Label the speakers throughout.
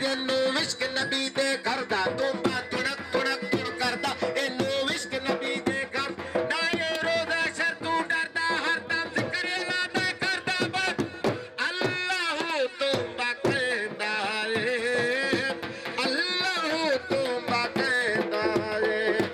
Speaker 1: ਇਹਨੂੰ ਵਿਸ਼ਕ ਨਬੀ ਦੇ ਘਰ ਦਾ ਤੁੰਬਾ ਤੁੜਕ ਤੁੜਕ ਤੁੜ ਕਰਦਾ ਇਹਨੂੰ ਵਿਸ਼ਕ ਨਬੀ ਦੇ ਘਰ ਨਾ ਇਹ ਰੋਜ਼ਾ ਸ਼ਰ ਤੂੰ ਡਰਦਾ ਹਰ ਦਮ ਜ਼ਿਕਰ ਲਾਦਾ ਕਰਦਾ ਬਸ ਅੱਲਾਹੁ ਤੁੰਬਾ ਕਹਿੰਦਾ ਏ ਅੱਲਾਹੁ ਤੁੰਬਾ ਕਹਿੰਦਾ ਏ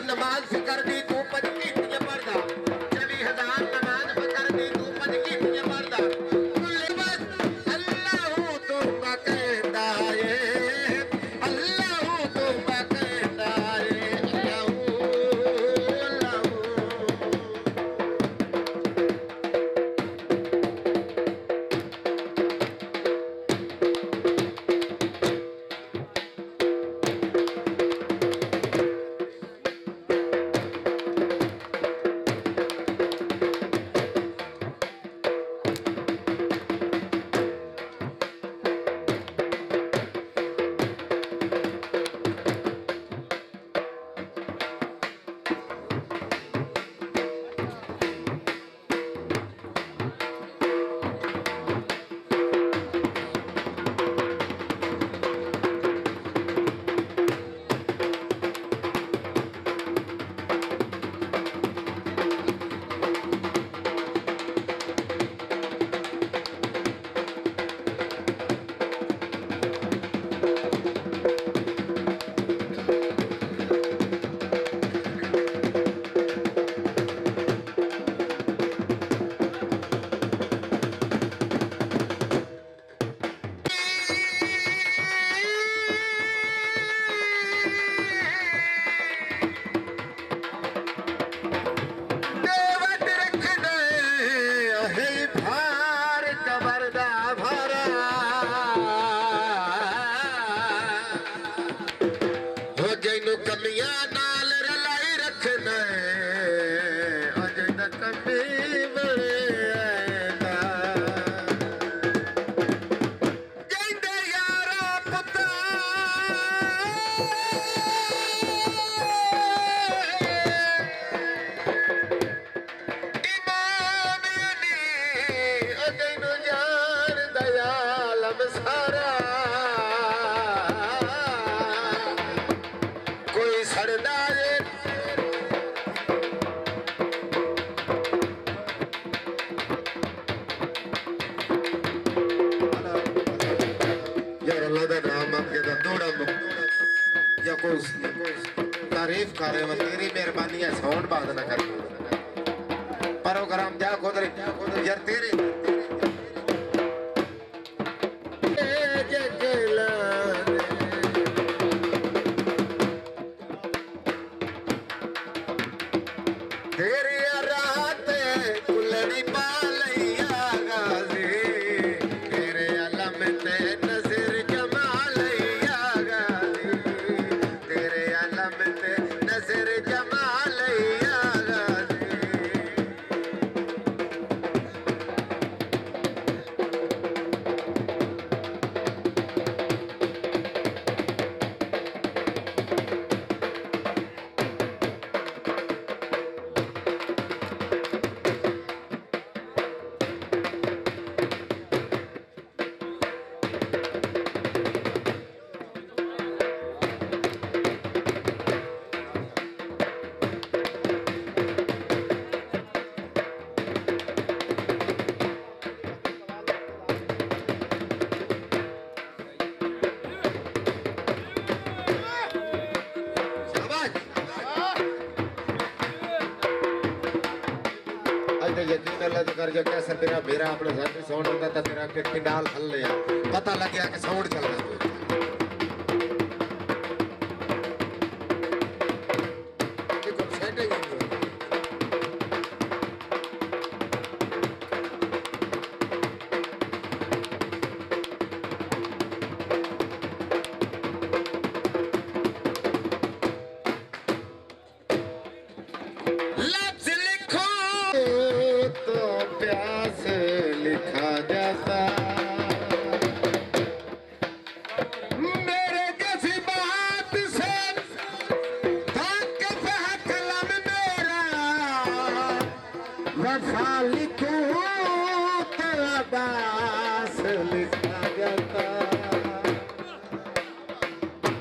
Speaker 1: नमाज फिकर दी तू पद कीतियां मरदा 24,000 नमाज फिकर दी तू पद कीतियां मरदा कुल्ले बस अल्लाहू तुंबा कहंदा ए अल्लाहू तुंबा कहंदा ए अल्लाहू अल्लाहू कमियां नाल रलाई रखना अज न कमी बड़ेगा कहंदे यारा पुत्ता इमाम अली अजैनु जान दयालम सारा यार अल्लाह का नाम तारीफ कर रहे हो तेरी मेहरबानी है साउंड बात ना कर प्रोग्राम जा खुद यार तेरे तेरी रात कुलड़ी पालैया गाजी तेरे अलम ते नजर जमा लैया गाजी तेरे अलम ते नजर जमा लैया गाजी यकीन अल्लाह तो कर जो कैसा तेरा मेरा अपने घर में साउंड होता था तेरा के किंडाल हल लिया पता लग गया कि साउंड चल रहा है देखो सेटिंग लफ्ज लिखो तो प्यास लिखा जाता मेरे जज्बात से वाकिफ है कलम मेरा वफा लिखूं तो अब्बास लिखा जाता